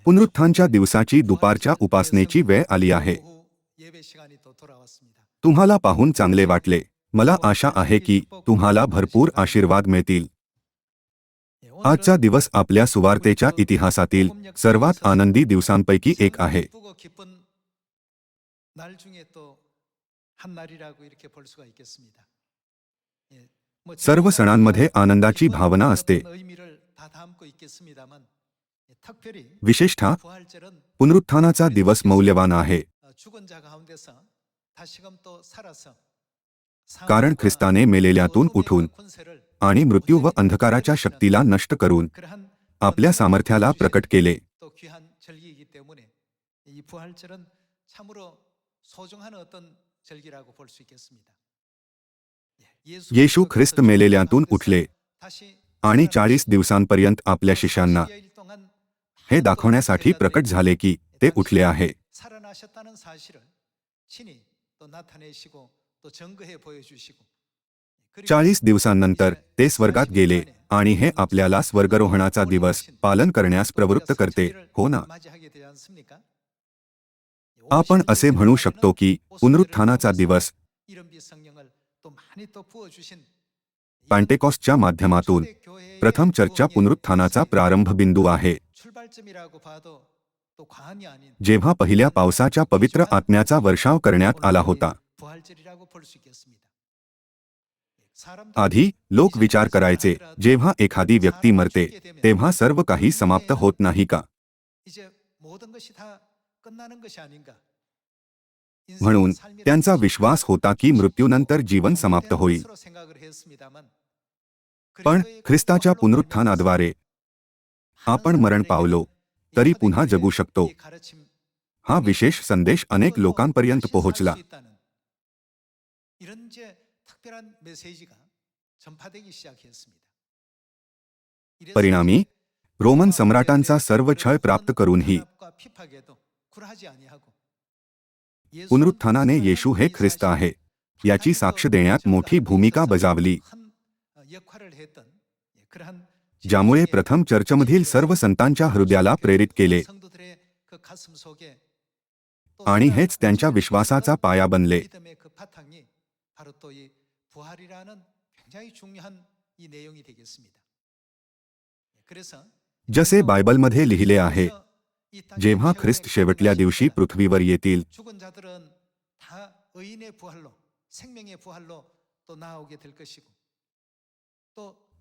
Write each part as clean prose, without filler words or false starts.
पुनरुत्थानच्या दिवसाची दुपारच्या उपासनेची वेळ आली आहे. तुम्हाला पाहून चांगले वाटले. मला आशा आहे की तुम्हाला भरपूर आशीर्वाद मिळतील. आजचा दिवस आपल्या सुवार्तेच्या इतिहासातील सर्वात आनंदी दिवसांपैकी एक आहे. सर्व सणांमध्ये आनंदाची भावना असते. विशेषतः पुनरुत्थानाचा दिवस मौल्यवान आहे. कारण ख्रिस्ताने मेलेल्यातून उठून आणि मृत्यू व अंधकाराच्या शक्तीला नष्ट करून आपल्या सामर्थ्याला प्रकट केले. येशू ख्रिस्त मेलेल्यातून उठले आणि 40 दिवसांपर्यंत आपल्या शिष्यांना हे दाखवण्यासाठी प्रकट झाले की ते उठले आहे. 40 दिवसांनंतर ते स्वर्गात गेले आणि हे आपल्याला स्वर्गारोहणाचा दिवस पालन करण्यास प्रवृत्त करते, हो ना? आपण असे म्हणू शकतो की पुनरुत्थानाचा दिवस पेंटेकॉस्टच्या माध्यमातून प्रथम चर्चच्या पुनरुत्थानाचा प्रारंभ बिंदू आहे. जेव्हा पहिल्या पावसाच्या पवित्र आत्म्याचा वर्षाव करण्यात आला होता. आधी लोक विचार करायचे, जेव्हा एखादी व्यक्ती मरते तेव्हा सर्व काही समाप्त होत नाही का? म्हणून त्यांचा विश्वास होता की मृत्यूनंतर जीवन समाप्त होईल. पण ख्रिस्ताच्या पुनरुत्थानाद्वारे आपण मरण पावलो तरी पुन्हा जगू शकतो. हा विशेष संदेश अनेक लोकांपर्यंत पोहोचला. परिणामी रोमन सम्राटांचा सर्व छळ प्राप्त करूनही पुनरुत्थानाने येशू हे ख्रिस्त आहे याची साक्ष देण्यात मोठी भूमिका बजावली. ज्यामुळे प्रथम चर्चमधील सर्व संतांच्या हृदयाला प्रेरित केले आणि हेच त्यांच्या विश्वासाचा पाया बनले. जसे बायबलमध्ये लिहिले आहे, जेव्हा ख्रिस्त शेवटल्या दिवशी पृथ्वीवर येतील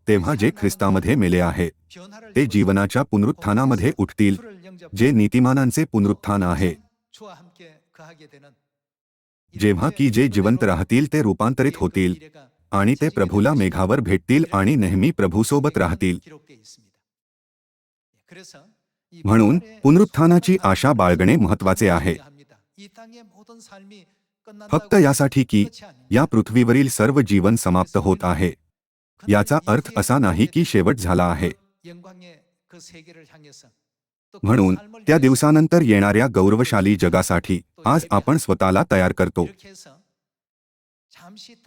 तेव्हा जे ख्रिस्तामध्ये मेले आहे ते जीवनाच्या पुनरुत्थानामध्ये उठतील, जे नीतिमानांचे पुनरुत्थान आहे. जेव्हा की जे जिवंत राहतील ते रूपांतरित होतील आणि ते प्रभूला मेघावर भेटतील आणि नेहमी प्रभूसोबत राहतील. म्हणून पुनरुत्थानाची आशा बाळगणे महत्त्वाचे आहे. फक्त यासाठी की या पृथ्वीवरील सर्व जीवन समाप्त होत आहे याचा अर्थ असा नाही की शेवट झाला आहे. म्हणून त्या दिवसानंतर येणाऱ्या गौरवशाली जगासाठी आज आपण स्वतःला तयार करतो.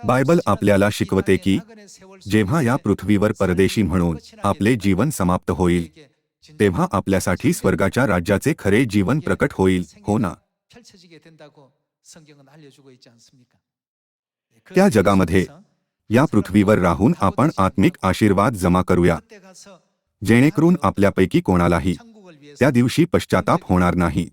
बायबल आपल्याला शिकवते की जेव्हा या पृथ्वीवर परदेशी म्हणून आपले जीवन समाप्त होईल तेव्हा आपल्यासाठी स्वर्गाच्या राज्याचे खरे जीवन प्रकट होईल, हो ना? त्या जगामध्ये या पृथ्वीवर राहून आपण आत्मिक आशीर्वाद जमा करूया, जेणेकरून आपल्यापैकी कोणालाही त्या दिवशी पश्चाताप होणार नाही.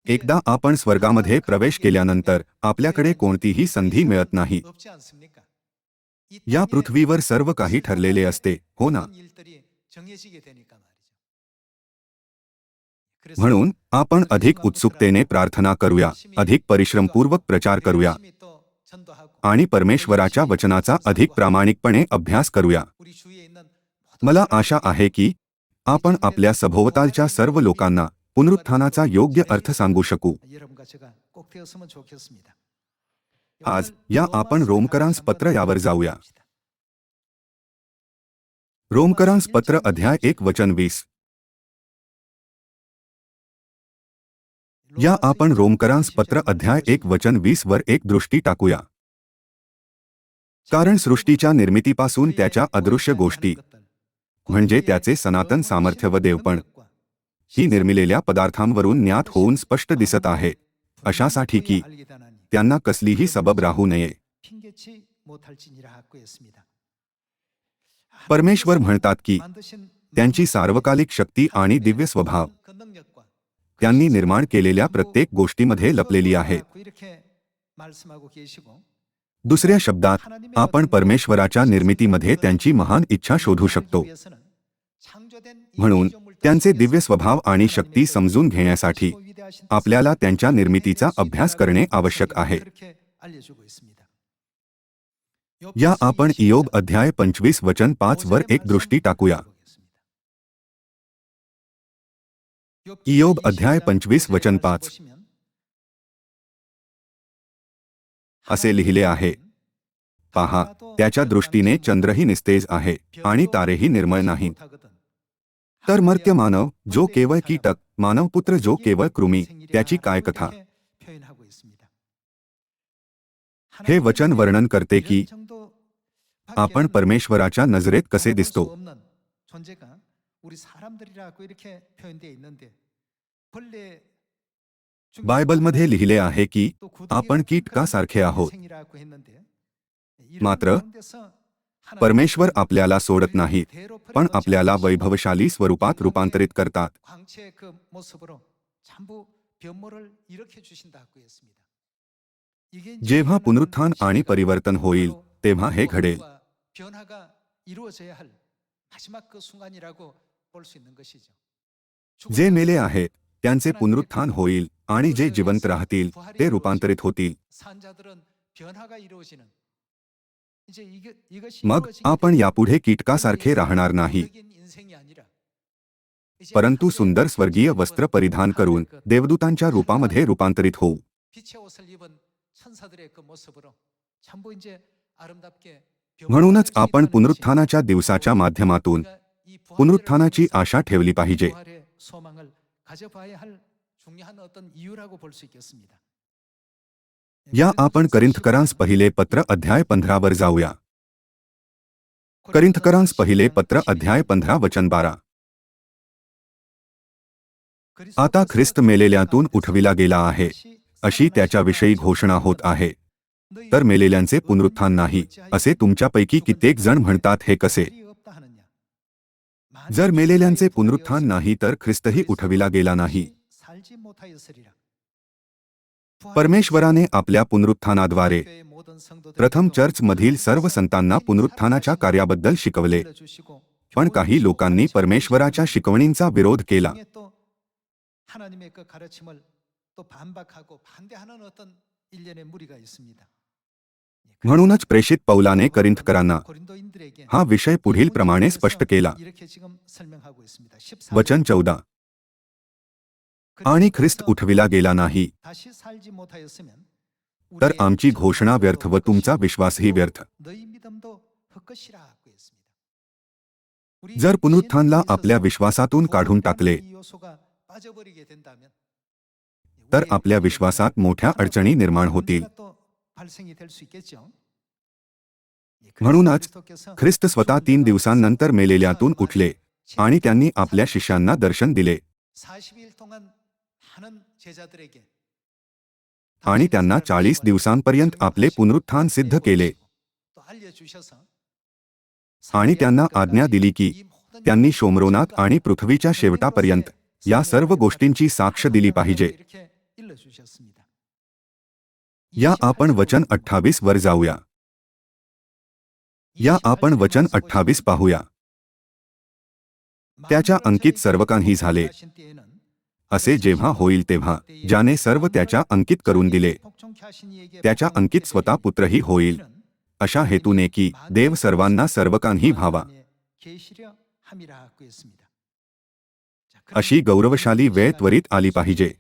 एकदा आपण स्वर्गामध्ये प्रवेश केल्यानंतर आपल्याकडे कोणतीही संधी मिळत नाही. या पृथ्वीवर सर्व काही ठरलेले असते, हो ना? म्हणून आपण अधिक उत्सुकतेने प्रार्थना करूया, अधिक परिश्रमपूर्वक प्रचार करूया आणि परमेश्वराच्या वचनाचा अधिक प्रामाणिकपणे अभ्यास करूया. मला आशा आहे की आपण आपल्या सभोवतालच्या सर्व लोकांना पुनरुत्थानाचा योग्य अर्थ सांगू शकू. आज या आपण रोमकरांस पत्र यावर जाऊया. रोमकरांस पत्र अध्याय 1 वचन 20. या आपण रोमकरांस पत्र अध्याय 1 वचन 20 वर एक दृष्टी टाकूया. कारण सृष्टीच्या निर्मितीपासून त्याच्या अदृश्य गोष्टी म्हणजे त्याचे सनातन सामर्थ्य व देवपण ही निर्मिलेल्या पदार्थांवरून ज्ञात होऊन स्पष्ट दिसत आहे, अशासाठी की त्यांना कसलीही सबब राहू नये. परमेश्वर म्हणतात की त्यांची सार्वकालिक शक्ती आणि दिव्य स्वभाव त्यांनी निर्माण केलेल्या प्रत्येक गोष्टीमध्ये लपलेली आहे. दुसऱ्या शब्दात आपण परमेश्वराच्या निर्मितीमध्ये त्यांची महान इच्छा शोधू शकतो. म्हणून त्यांचे दिव्य स्वभाव आणि शक्ती समजून घेण्यासाठी आपल्याला त्यांच्या निर्मितीचा अभ्यास करणे आवश्यक आहे. या आपण इयोब अध्याय 25 वचन 5 वर एक दृष्टी टाकूया. इयोब अध्याय 25 वचन 5 असे लिहिले आहे, पहा, त्याच्या दृष्टीने चंद्रही निस्तेज आहे आणि तारेही निर्मळ नाहीत. तर मर्त्य मानव जो केवळ कीटक, मानवपुत्र जो केवळ कृमी, त्याची काय कथा. हे वचन वर्णन करते की आपण परमेश्वराच्या नजरेत कसे दिसतो. बायबलमध्ये लिहिले आहे की आपण कीटकासारखे आहोत. मात्र परमेश्वर आपल्याला सोडत नाहीत, पण आपल्याला वैभवशाली स्वरूपात रूपांतरित करतात. जेव्हा पुनरुत्थान आणि परिवर्तन होईल तेव्हा हे घडेल. जे मेले आहेत त्यांचे पुनरुत्थान होईल आणि जे जिवंत राहतील ते रूपांतरित होतील. मग आपण यापुढे कीटकासारखे राहणार नाही, परंतु सुंदर स्वर्गीय वस्त्र परिधान करून देवदूतांच्या रूपामध्ये रूपांतरित होऊ. म्हणूनच आपण पुनरुत्थानाच्या दिवसाच्या माध्यमातून पुनरुत्थानाची आशा ठेवली पाहिजे. या आपण करिंथकरांस पहिले पत्र अध्याय 15 वर जाऊया. करिंथकरांस पहिले पत्र अध्याय 15 वचन 12. आता ख्रिस्त मेलेल्यांतून उठविला गेला आहे अशी त्याच्याविषयी घोषणा होत आहे. तर मेलेल्यांचे पुनरुत्थान नाही असे तुमच्यापैकी कित्येक जण म्हणतात, हे कसे. जर मेलेल्यांचे पुनरुत्थान नाही तर ख्रिस्तही उठविला गेला नाही. परमेश्वराने आपल्या पुनरुत्थानाद्वारे प्रथम चर्चमधील सर्व संतांना पुनरुत्थानाच्या कार्याबद्दल शिकवले, पण काही लोकांनी परमेश्वराच्या शिकवणींचा विरोध केला. म्हणूनच प्रेषित पौलाने करिंथकरांना हा विषय पुढील प्रमाणे स्पष्ट केला. वचन 14. आणि ख्रिस्त उठविला गेला नाही तर आमची घोषणा व्यर्थ व तुमचा विश्वासही व्यर्थ. जर पुनरुत्थानला आपल्या विश्वासातून काढून टाकले तर आपल्या विश्वासात मोठ्या अडचणी निर्माण होतील. म्हणूनच ख्रिस्त स्वतः 3 दिवसांनंतर मेलेल्यांतून उठले आणि त्यांनी आपल्या शिष्यांना दर्शन दिले आणि त्यांना 40 दिवसांपर्यंत आपले पुनरुत्थान सिद्ध केले आणि त्यांना आज्ञा दिली की त्यांनी शोमरोनात आणि पृथ्वीच्या शेवटापर्यंत या सर्व गोष्टींची साक्ष दिली पाहिजे. या आपण वचन 28 वर जाऊया. या आपण वचन 28 पाहूया. त्याच्या अंकित सर्वकांही झाले असे जेव्हा होईल तेव्हा ज्याने सर्व त्याच्या अंकित करून दिले त्याच्या अंकित स्वतः पुत्रही होईल, अशा हेतूने की देव सर्वांना सर्वकांही व्हावा. अशी गौरवशाली वेळ त्वरित आली पाहिजे.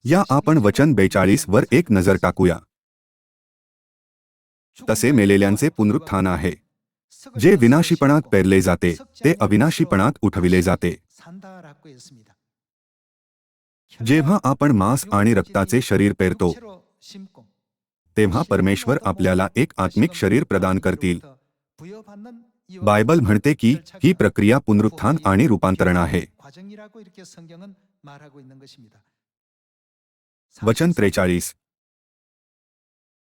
या आपण वचन 42 वर एक नजर टाकूया. तसे मेलेल्यांचे पुनरुत्थान आहे. जे विनाशीपणात पेरले जाते ते अविनाशीपणात उठविले जाते. जेव्हा आपण मांस आणि रक्ताचे शरीर पेरतो तेव्हा परमेश्वर आपल्याला एक आत्मिक शरीर प्रदान करतील. बायबल म्हणते की ही प्रक्रिया पुनरुत्थान आणि रूपांतरण आहे. वचन 43.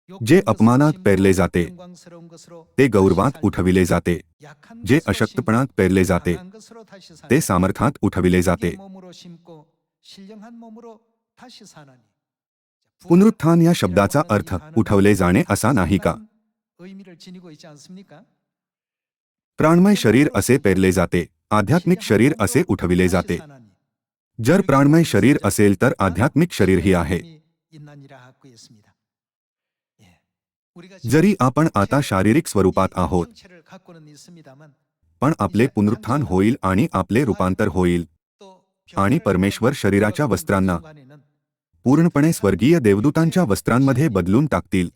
जे अपमानात पेरले जाते ते गौरवात उठविले जाते, जे अशक्तपणात पेरले जाते ते सामर्थ्यात उठविले जाते. पुनरुत्थान या शब्दाचा अर्थ उठवले जाणे असा नाही का? प्राणमय शरीर असे पेरले जाते, आध्यात्मिक शरीर असे उठविले जाते. जर प्राणमय शरीर असेल तर आध्यात्मिक शरीरही आहे. जरी आपण आता शारीरिक स्वरूपात आहोत, पण आपले पुनरुत्थान होईल आणि आपले रूपांतर होईल आणि परमेश्वर शरीराच्या वस्त्रांना पूर्णपणे स्वर्गीय देवदूतांच्या वस्त्रांमध्ये बदलून टाकतील.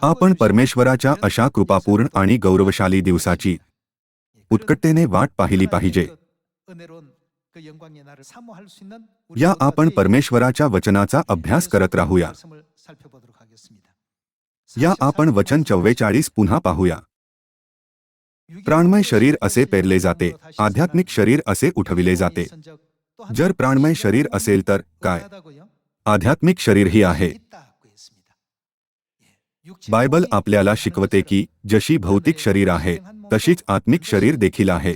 आपण परमेश्वराच्या अशा कृपापूर्ण आणि गौरवशाली दिवसाची उत्कटतेने वाट पाहिली पाहिजे. या आपण परमेश्वराच्या वचनाचा अभ्यास करत राहूया. या आपण वचन 44 पुन्हा पाहूया. प्राणमय शरीर असे पेरले जाते, आध्यात्मिक शरीर असे उठविले जाते. जर प्राणमय शरीर असेल तर काय? आध्यात्मिक शरीरही आहे. बायबल आपल्याला शिकवते की जशी भौतिक शरीर आहे तशीच आत्मिक शरीर देखील आहे.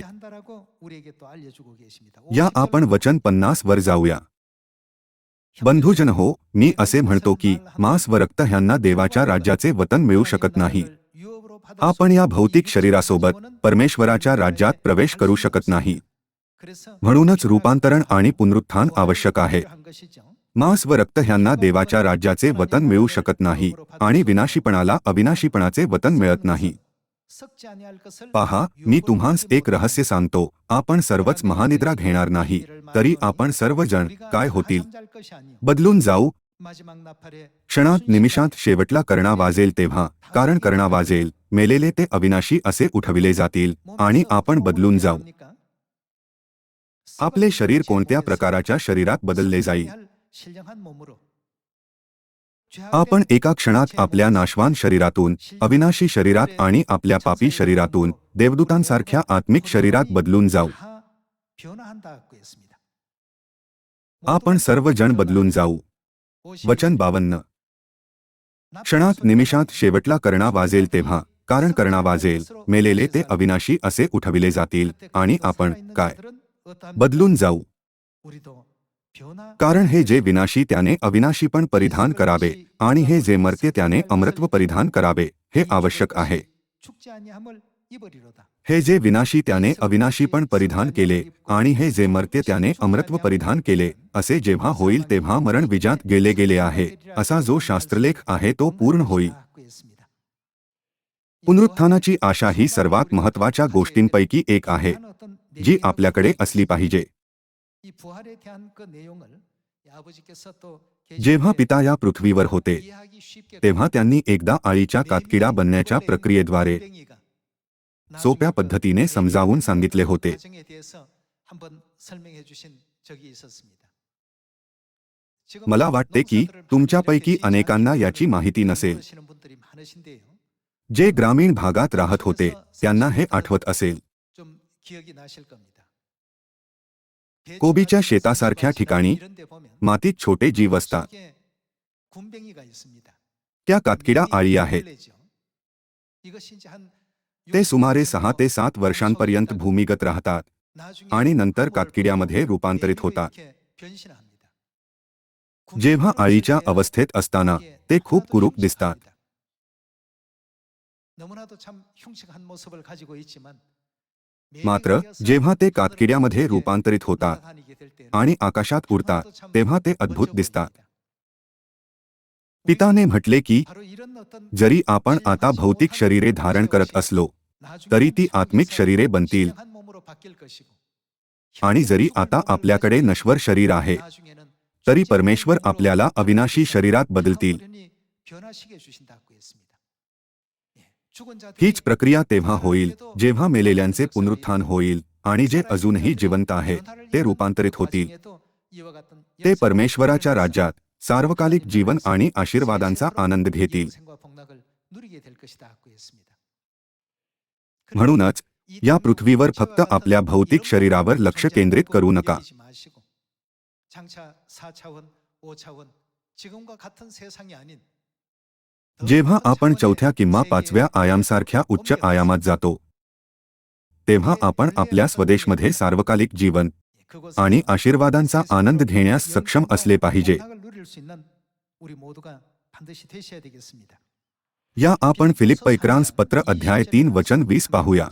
या आपण वचन 50 वर जाऊया. बंधुजन हो, मी असे म्हणतो की मांस व रक्त ह्यांना देवाच्या राज्याचे वतन मिळू शकत नाही. आपण या भौतिक शरीरासोबत परमेश्वराच्या राज्यात प्रवेश करू शकत नाही. म्हणूनच रूपांतरण आणि पुनरुत्थान आवश्यक आहे. मांस व रक्त ह्यांना देवाच्या राज्याचे वतन मिळू शकत नाही आणि विनाशीपणाला अविनाशीपणाचे वतन मिळत नाही. पहा, मी तुम्हास एक रहस्य सांगतो, आपण सर्वच महानिद्रा घेणार नाही, तरी आपण सर्वजण काय होतील? बदलून जाऊ. क्षणात निमिषात शेवटला करणा वाजेल तेव्हा, कारण करणा वाजेल, मेलेले ते अविनाशी असे उठविले जातील आणि आपण बदलून जाऊ. आपले शरीर कोणत्या प्रकारच्या शरीरात बदलले जाईल? आपण एका क्षणात आपल्या नाशवान शरीरातून अविनाशी शरीरात आणि आपल्या पापी शरीरातून देवदूतांसारख्या आत्मिक शरीरात बदलून जाऊ. आपण सर्वजण बदलून जाऊ. वचन 52. क्षणात निमिषात शेवटला करणा वाजेल तेव्हा, कारण करणा वाजेल, मेलेले ते अविनाशी असे उठविले जातील आणि आपण काय? बदलून जाऊ. कारण हे जे विनाशी त्याने अविनाशी पण परिधान करावे आणि हे जे मर्त्य त्याने अमरत्व परिधान करावे, हे आवश्यक आहे. हे जे विनाशी त्याने अविनाशी पण परिधान केले आणि हे जे मर्त्य त्याने अमरत्व परिधान केले, असे जेव्हा होईल तेव्हा मरण विजात गेले आहे, असा जो शास्त्रलेख आहे तो पूर्ण होईल. पुनरुत्थानाची आशा ही सर्वात महत्त्वाच्या गोष्टींपैकी एक आहे, जी आपल्याकडे असली पाहिजे. जेव्हा पिता या पृथ्वीवर होते तेव्हा त्यांनी एकदा आळीच्या कातकिडा बनण्याच्या प्रक्रियेद्वारे सोप्या पद्धतीने समजावून सांगितले होते. मला वाटते की तुमच्यापैकी अनेकांना याची माहिती नसेल. जे ग्रामीण भागात राहत होते त्यांना हे आठवत असेल. कोबीच्या शेतासारख्या ठिकाणी मातीत छोटे जीव असतात. त्या कातकिडा आळी आहेत. ते सुमारे 6 ते 7 वर्षांपर्यंत भूमिगत राहतात आणि नंतर कातकिड्यामध्ये रूपांतरित होतात. जेव्हा आळीच्या अवस्थेत असताना ते खूप कुरूप दिसतात. मात्र जेव्हा ते कातकिड्यामध्ये रूपांतरित होतात आणि आकाशात उडतात तेव्हा ते अद्भुत दिसतात. पिताने म्हटले की जरी आपण आता भौतिक शरीरे धारण करत असलो तरी ती आत्मिक शरीरे बनतील, आणि जरी आता आपल्याकडे नश्वर शरीर आहे तरी परमेश्वर आपल्याला अविनाशी शरीरात बदलतील. हीच प्रक्रिया तेव्हा होईल जेव्हा मेलेल्यांचे पुनरुत्थान होईल आणि जे अजूनही जिवंत आहेत ते रूपांतरित होतील. ते परमेश्वराच्या राज्यात सार्वकालिक जीवन आणि आशीर्वादांचा आनंद घेतील. म्हणूनच या पृथ्वीवर फक्त आपल्या भौतिक शरीरावर लक्ष केंद्रित करू नका. जेव्हा आपण चौथ्या किंवा पाचव्या आयामसारख्या उच्च आयामात जातो तेव्हा आपण आपल्या स्वदेशमध्ये सार्वकालिक जीवन आणि आशीर्वादांचा आनंद घेण्यास सक्षम असले पाहिजे. या आपण फिलिप्पीकरांस पत्र अध्याय 3 वचन 20 पाहूया.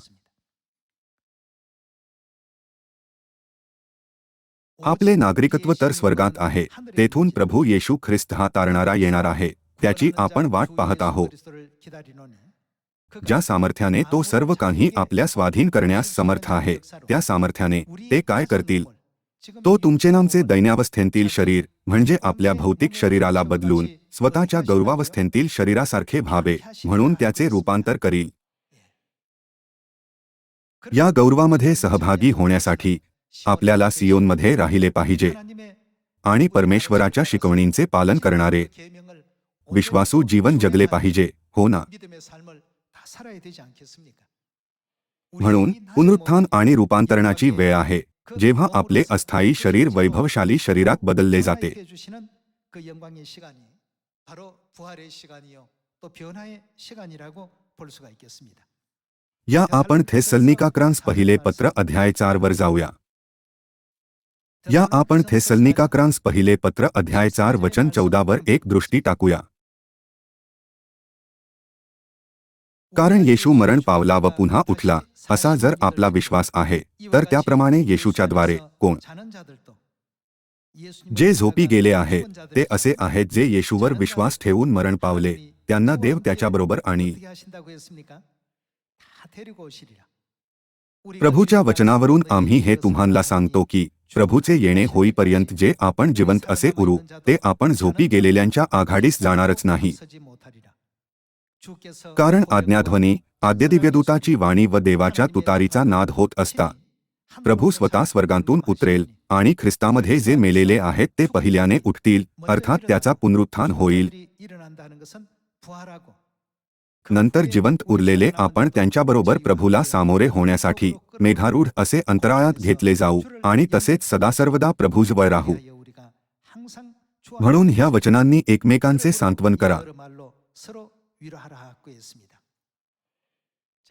आपले नागरिकत्व तर स्वर्गात आहे, तेथून प्रभू येशू ख्रिस्त हा तारणारा येणार आहे, त्याची आपण वाट पाहत आहोत. ज्या सामर्थ्याने तो सर्व काही आपल्या स्वाधीन करण्यास समर्थ आहे, त्या सामर्थ्याने ते काय करतील? तो तुमचे दैन्यावस्थेतील शरीर म्हणजे आपल्या भौतिक शरीराला बदलून स्वतःच्या गौरवावस्थेतील शरीरासारखे व्हावे म्हणून त्याचे रूपांतर करील. या गौरवामध्ये सहभागी होण्यासाठी आपल्याला सियोनमध्ये राहिले पाहिजे आणि परमेश्वराच्या शिकवणींचे पालन करणारे विश्वासू जीवन जगले पाहिजे, हो ना? म्हणून पुनरुत्थान आणि रूपांतरणाची वेळ आहे, जेव्हा आपले अस्थायी शरीर वैभवशाली शरीरात बदलले जाते. या आपण थेसलनिकांस पहिले पत्र अध्याय 4 वर जाऊया. या आपण थेसलनिकांस पहिले पत्र अध्याय 4 वचन 14 वर एक दृष्टी टाकूया. कारण येशू मरण पावला व पुन्हा उठला असा जर आपला विश्वास आहे तर त्याप्रमाणे येशूच्याद्वारे कोण जे झोपी गेले आहेत ते असे आहेत जे येशूवर विश्वास ठेवून मरण पावले, त्यांना देव त्याच्याबरोबर आणील. प्रभूच्या वचनावरून आम्ही हे तुम्हाला सांगतो की प्रभूचे येणे होईपर्यंत जे आपण जिवंत असे उरू ते आपण झोपी गेलेल्यांच्या आघाडीस जाणारच नाही. कारण आज्ञाध्वनी, आद्यदिव्यदूताची वाणी व देवाच्या तुतारीचा नाद होत असता प्रभू स्वतः स्वर्गातून उतरेल आणि ख्रिस्तामध्ये जे मेलेले आहेत ते पहिल्याने उठतील, अर्थात त्याचा पुनरुत्थान होईल. नंतर जिवंत उरलेले आपण त्यांच्याबरोबर प्रभूला सामोरे होण्यासाठी मेघारूढ असे अंतराळात घेतले जाऊ आणि तसेच सदासर्वदा प्रभूजवळ राहू. म्हणून ह्या वचनांनी एकमेकांचे सांत्वन करा.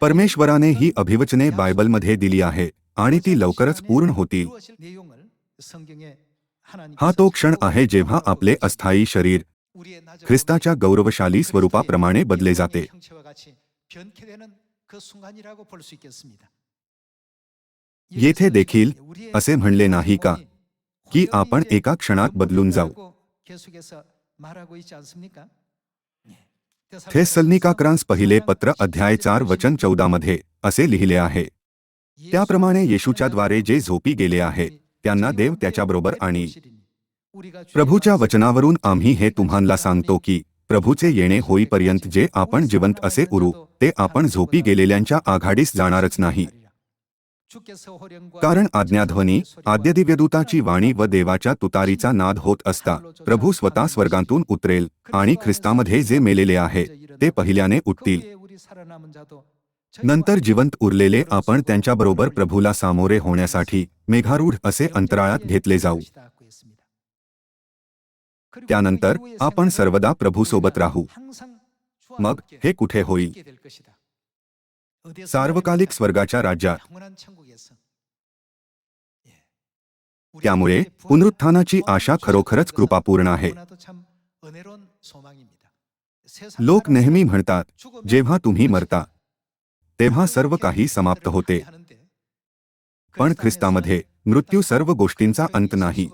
परमेश्वराने ही अभिवचने बायबलमध्ये दिली आहे आणि ती लवकरच पूर्ण होतील. हा तो क्षण आहे जेव्हा आपले अस्थायी शरीर ख्रिस्ताच्या गौरवशाली स्वरूपाप्रमाणे बदले जाते. येथे देखील असे म्हणले नाही का की आपण एका क्षणात बदलून जाऊ? थेसलनिकांस पहिले पत्र अध्याय 4 वचन 14 मध्ये असे लिहिले आहे, त्याप्रमाणे येशूच्याद्वारे जे झोपी गेले आहेत त्यांना देव त्याच्याबरोबर आणील. प्रभूच्या वचनावरून आम्ही हे तुम्हाला सांगतो की प्रभूचे येणे होईपर्यंत जे आपण जिवंत असे उरू ते आपण झोपी गेलेल्यांच्या आघाडीस जाणारच नाही. कारण आज्ञाध्वनी, आद्यदिव्यदूताची वाणी व देवाच्या तुतारीचा नाद होत असता प्रभू स्वतः स्वर्गातून उतरेल आणि ख्रिस्तामध्ये जे मेलेले आहेत ते पहिल्याने उठतील. नंतर जिवंत उरलेले आपण त्यांच्याबरोबर प्रभूला सामोरे होण्यासाठी मेघारूढ असे अंतराळात घेतले जाऊ. त्यानंतर आपण सर्वदा प्रभूसोबत राहू. मग हे कुठे होईल? सार्वकालिक स्वर्गाच्या राज्यात. त्यामुळे पुनरुत्थानाची आशा खरोखरच कृपापूर्ण आहे. लोक नेहमी म्हणतात जेव्हा तुम्ही मरता तेव्हा सर्व काही समाप्त होते, पण ख्रिस्तामध्ये मृत्यू सर्व गोष्टींचा अंत नाही.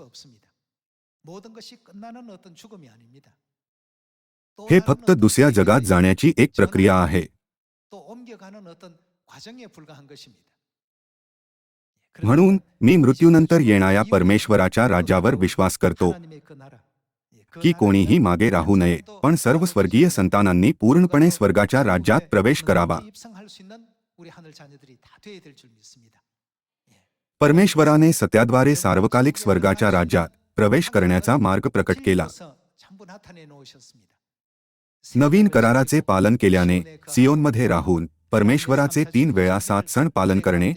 हे फक्त दुसऱ्या जगात जाण्याची एक प्रक्रिया आहे. म्हणून मी मृत्यूनंतर येणाऱ्या परमेश्वराच्या राज्यावर विश्वास करतो की कोणीही मागे राहू नये, पण सर्व स्वर्गीय संतानांनी पूर्णपणे स्वर्गाच्या राज्यात प्रवेश करावा. परमेश्वराने सत्याद्वारे सार्वकालिक स्वर्गाच्या राज्यात प्रवेश करण्याचा मार्ग प्रकट केला. नवीन कराराचे पालन केल्याने सियोनमध्ये राहून परमेश्वराचे 3 वेळा 7 सण पालन करणे,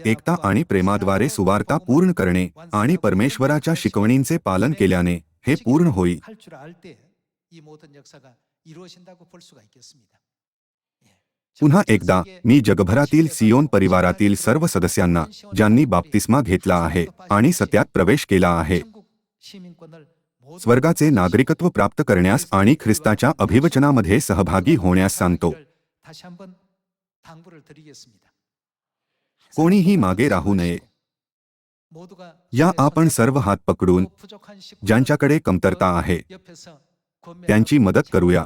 एकता आणि प्रेमाद्वारे सुवार्ता पूर्ण करणे आणि परमेश्वराच्या शिकवणींचे पालन केल्याने हे पूर्ण होईल. पुन्हा एकदा मी जगभरातील सियोन परिवारातील सर्व सदस्यांना, ज्यांनी बाप्तिस्मा घेतला आहे आणि सत्यात प्रवेश केला आहे, स्वर्गाचे नागरिकत्व प्राप्त करण्यास आणि ख्रिस्ताच्या अभिवचनामध्ये सहभागी होण्यास सांगतो. कोणीही मागे राहू नये. या आपण सर्व हात पकडून ज्यांच्याकडे कमतरता आहे त्यांची मदत करूया,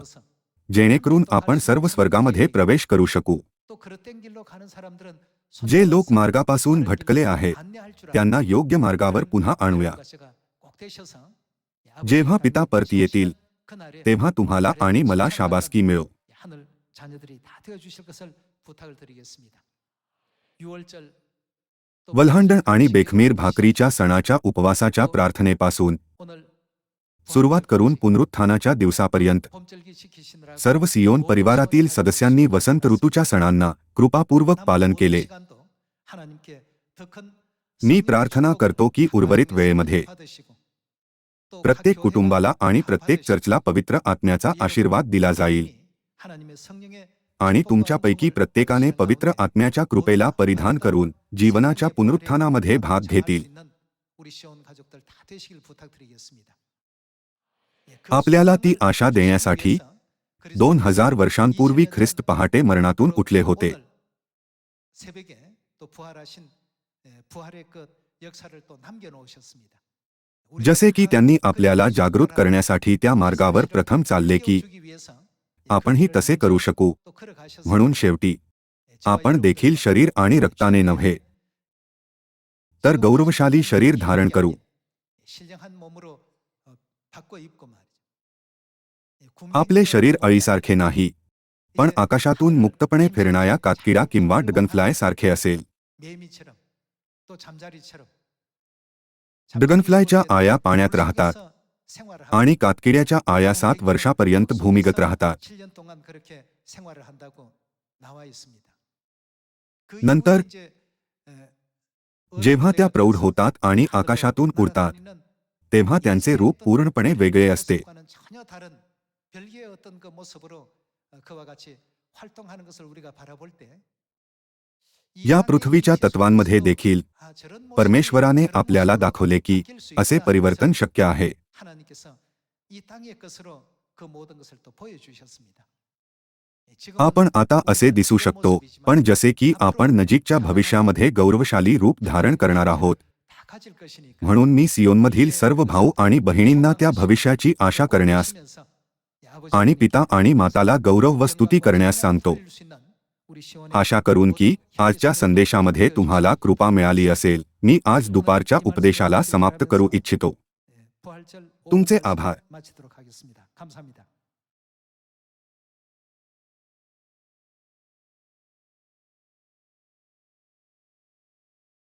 जेणेकरून आपण सर्व स्वर्गामध्ये प्रवेश करू शकू. जे लोक मार्गापासून भटकले आहेत त्यांना योग्य मार्गावर पुन्हा आणूया. जेव्हा पिता परत येतील तेव्हा तुम्हाला आणि मला शाबासकी मिळो. वल्हांडण आणि बेखमीर भाकरीच्या सणाच्या उपवासाच्या प्रार्थनेपासून सुरुवात करून पुनरुत्थानाच्या दिवसापर्यंत सर्व सियोन परिवारातील सदस्यांनी वसंत ऋतूच्या सणांना कृपापूर्वक पालन केले. मी प्रार्थना करतो की उर्वरित वेळेमध्ये प्रत्येक कुटुंबाला आणि प्रत्येक चर्चला पवित्र आत्म्याचा आशीर्वाद दिला जाईल आणि तुमच्यापैकी प्रत्येकाने पवित्र आत्म्याच्या कृपेला परिधान करून जीवनाच्या पुनरुत्थानामध्ये भाग घेतील. आपल्याला ती आशा देण्यासाठी 2000 वर्षांपूर्वी ख्रिस्त पहाटे मरणातून उठले होते. जसे की त्यांनी आपल्याला जागृत करण्यासाठी त्या मार्गावर प्रथम चालले की आपणही तसे करू शकू. म्हणून शेवटी आपण देखील शरीर आणि रक्ताने नव्हे तर गौरवशाली शरीर धारण करू. आपले शरीर अळीसारखे नाही, पण आकाशातून मुक्तपणे फिरणाऱ्या कातकिडा किंवा ड्रॅगनफ्लाय सारखे असेल. ड्रॅगनफ्लायच्या आया पाण्यात राहतात आणि कातकिड्याच्या आया 7 वर्षापर्यंत भूमिगत राहतात. नंतर जेव्हा त्या प्रौढ होतात आणि आकाशातून उडतात तेव्हा त्यांचे रूप पूर्णपणे वेगळे असते. या पृथ्वीच्या तत्वांमध्ये देखील परमेश्वराने आपल्याला दाखवले की असे परिवर्तन शक्य आहे. आपण आता असे दिसू शकतो, पण जसे की आपण नजीकच्या भविष्यामध्ये गौरवशाली रूप धारण करणार आहोत. म्हणून मी सियोनमधील सर्व भाऊ आणि बहिणींना त्या भविष्याची आशा करण्यास आणि पिता आणि माताला गौरव व स्तुती करण्यास सांगतो. आशा करून की आजच्या संदेशामध्ये तुम्हाला कृपा मिळाली असेल. मी आज दुपारच्या उपदेशाला समाप्त करू इच्छितो. तुमचे आभार.